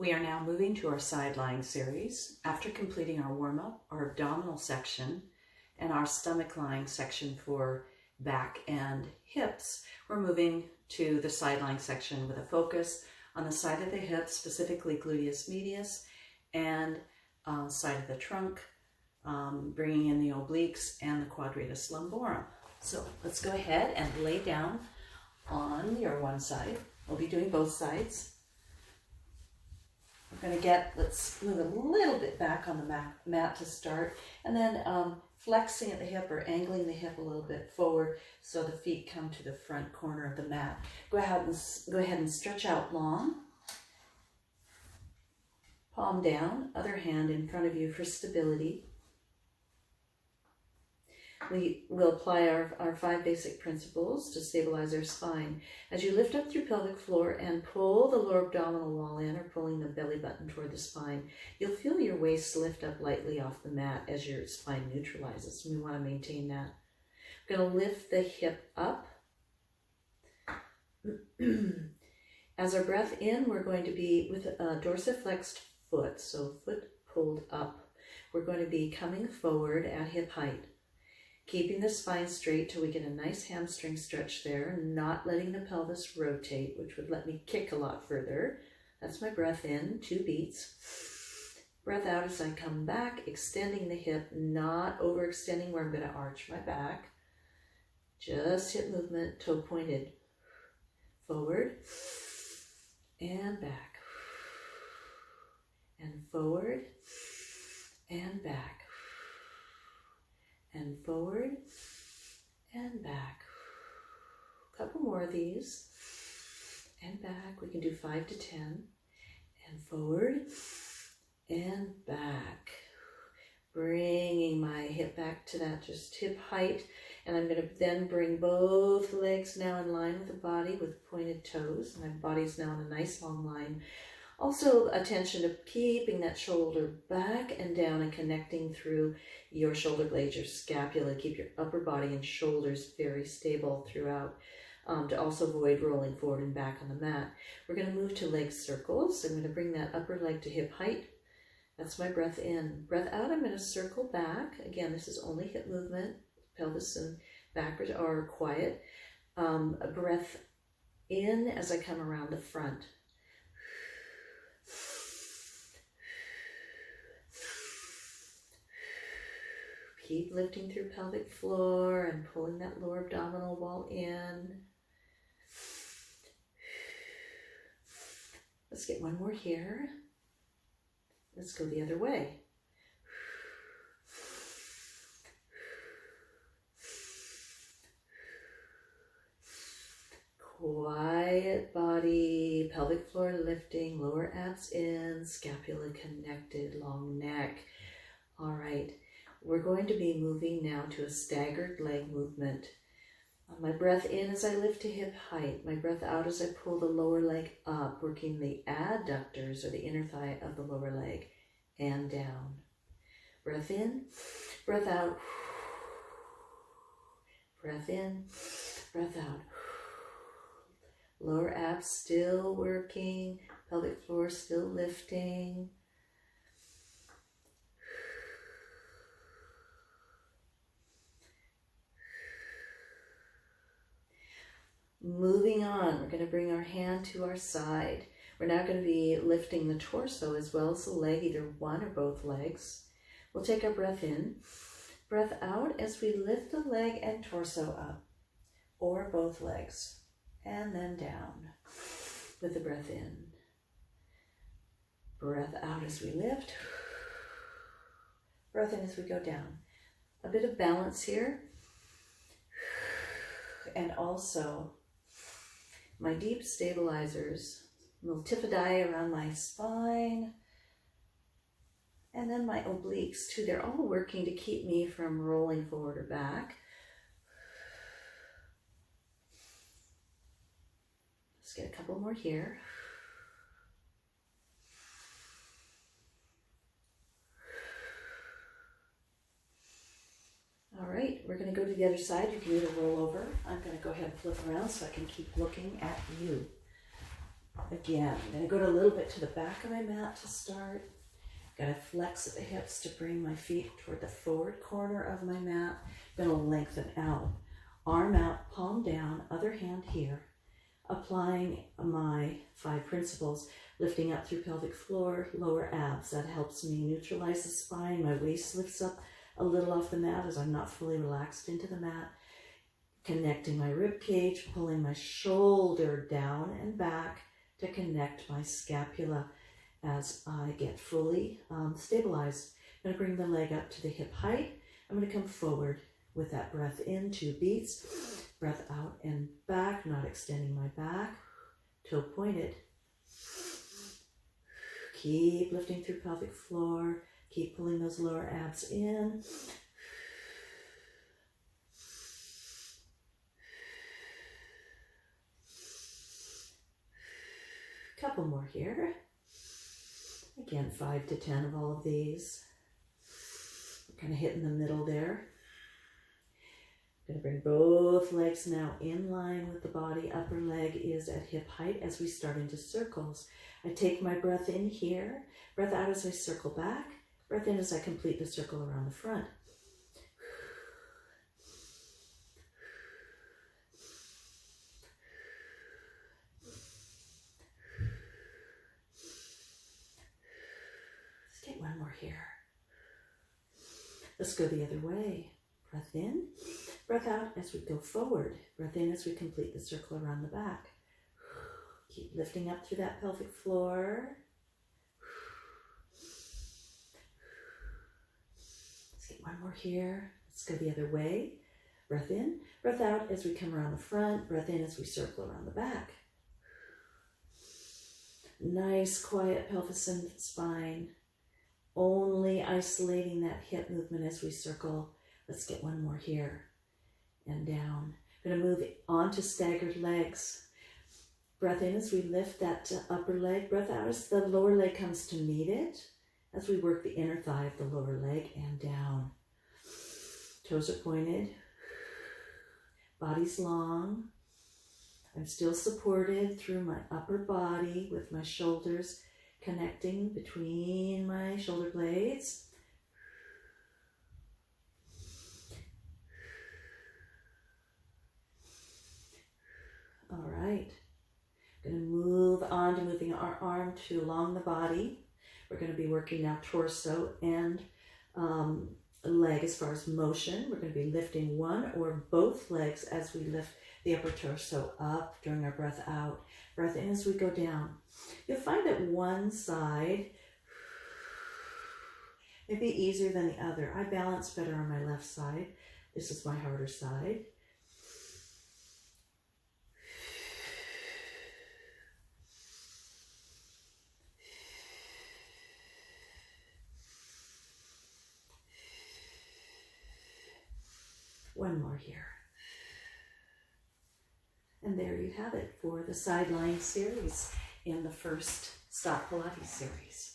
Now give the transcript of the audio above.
We are now moving to our side lying series. After completing our warm-up, our abdominal section, and our stomach lying section for back and hips, we're moving to the side lying section with a focus on the side of the hips, specifically gluteus medius, and side of the trunk, bringing in the obliques and the quadratus lumborum. So let's go ahead and lay down on your one side. We'll be doing both sides. We're going to let's move a little bit back on the mat to start, and then flexing at the hip or angling the hip a little bit forward so the feet come to the front corner of the mat. Go ahead and stretch out long. Palm down, other hand in front of you for stability. We will apply our 5 basic principles to stabilize our spine. As you lift up through pelvic floor and pull the lower abdominal wall in, or pulling the belly button toward the spine, you'll feel your waist lift up lightly off the mat as your spine neutralizes. We want to maintain that. We're going to lift the hip up. As our breath in, we're going to be with a dorsiflexed foot, so foot pulled up. We're going to be coming forward at hip height, keeping the spine straight till we get a nice hamstring stretch there, not letting the pelvis rotate, which would let me kick a lot further. That's my breath in, 2 beats. Breath out as I come back, extending the hip, not overextending where I'm going to arch my back. Just hip movement, toe pointed. Forward and back. And forward and back. And forward and back. A couple more of these. And back. We can do 5 to 10. And forward and back. Bringing my hip back to that just hip height. And I'm going to then bring both legs now in line with the body with pointed toes. My body's now in a nice long line. Also, attention to keeping that shoulder back and down and connecting through your shoulder blades, your scapula. Keep your upper body and shoulders very stable throughout, to also avoid rolling forward and back on the mat. We're going to move to leg circles. I'm going to bring that upper leg to hip height. That's my breath in. Breath out, I'm going to circle back. Again, this is only hip movement. Pelvis and back are quiet. A breath in as I come around the front. Keep lifting through pelvic floor and pulling that lower abdominal wall in. Let's get one more here. Let's go the other way. Quiet body, pelvic floor lifting, lower abs in, scapula connected, long neck. All right. We're going to be moving now to a staggered leg movement. My breath in as I lift to hip height. My breath out as I pull the lower leg up, working the adductors or the inner thigh of the lower leg, and down. Breath in, breath out. Breath in, breath out. Lower abs still working, pelvic floor still lifting. Moving on, we're going to bring our hand to our side. We're now going to be lifting the torso as well as the leg, either one or both legs. We'll take our breath in, breath out as we lift the leg and torso up, or both legs, and then down with the breath in. Breath out as we lift, breath in as we go down. A bit of balance here, and also my deep stabilizers, little typhoidai around my spine, and then my obliques too. They're all working to keep me from rolling forward or back. Let's get a couple more here. All right, we're going to go to the other side. You can either roll over. I'm going to go ahead and flip around so I can keep looking at you. Again, I'm going to go a little bit to the back of my mat to start. Got to flex at the hips to bring my feet toward the forward corner of my mat. I'm going to lengthen out. Arm out, palm down, other hand here. Applying my 5 principles, lifting up through pelvic floor, lower abs. That helps me neutralize the spine. My waist lifts up a little off the mat as I'm not fully relaxed into the mat. Connecting my rib cage, pulling my shoulder down and back to connect my scapula as I get fully stabilized. I'm going to bring the leg up to the hip height. I'm going to come forward with that breath in, 2 beats. Breath out and back, not extending my back. Toe pointed. Keep lifting through pelvic floor. Keep pulling those lower abs in. Couple more here. Again, 5 to 10 of all of these. We're kind of hitting the middle there. I'm going to bring both legs now in line with the body. Upper leg is at hip height as we start into circles. I take my breath in here. Breath out as I circle back. Breath in as I complete the circle around the front. Let's get one more here. Let's go the other way. Breath in. Breath out as we go forward. Breath in as we complete the circle around the back. Keep lifting up through that pelvic floor. Let's get one more here. Let's go the other way. Breath in. Breath out as we come around the front. Breath in as we circle around the back. Nice, quiet pelvis and spine. Only isolating that hip movement as we circle. Let's get one more here. And down. I'm going to move on to staggered legs. Breath in as we lift that upper leg. Breath out as the lower leg comes to meet it. As we work the inner thigh of the lower leg and down. Toes are pointed. Body's long. I'm still supported through my upper body with my shoulders connecting between my shoulder blades. All right, I'm going to move on to moving our arm to along the body. We're going to be working now torso and leg as far as motion. We're going to be lifting one or both legs as we lift the upper torso up during our breath out. Breath in as we go down. You'll find that one side may be easier than the other. I balance better on my left side. This is my harder side. One more here. And there you have it for the sideline series in the first Stott Pilates series.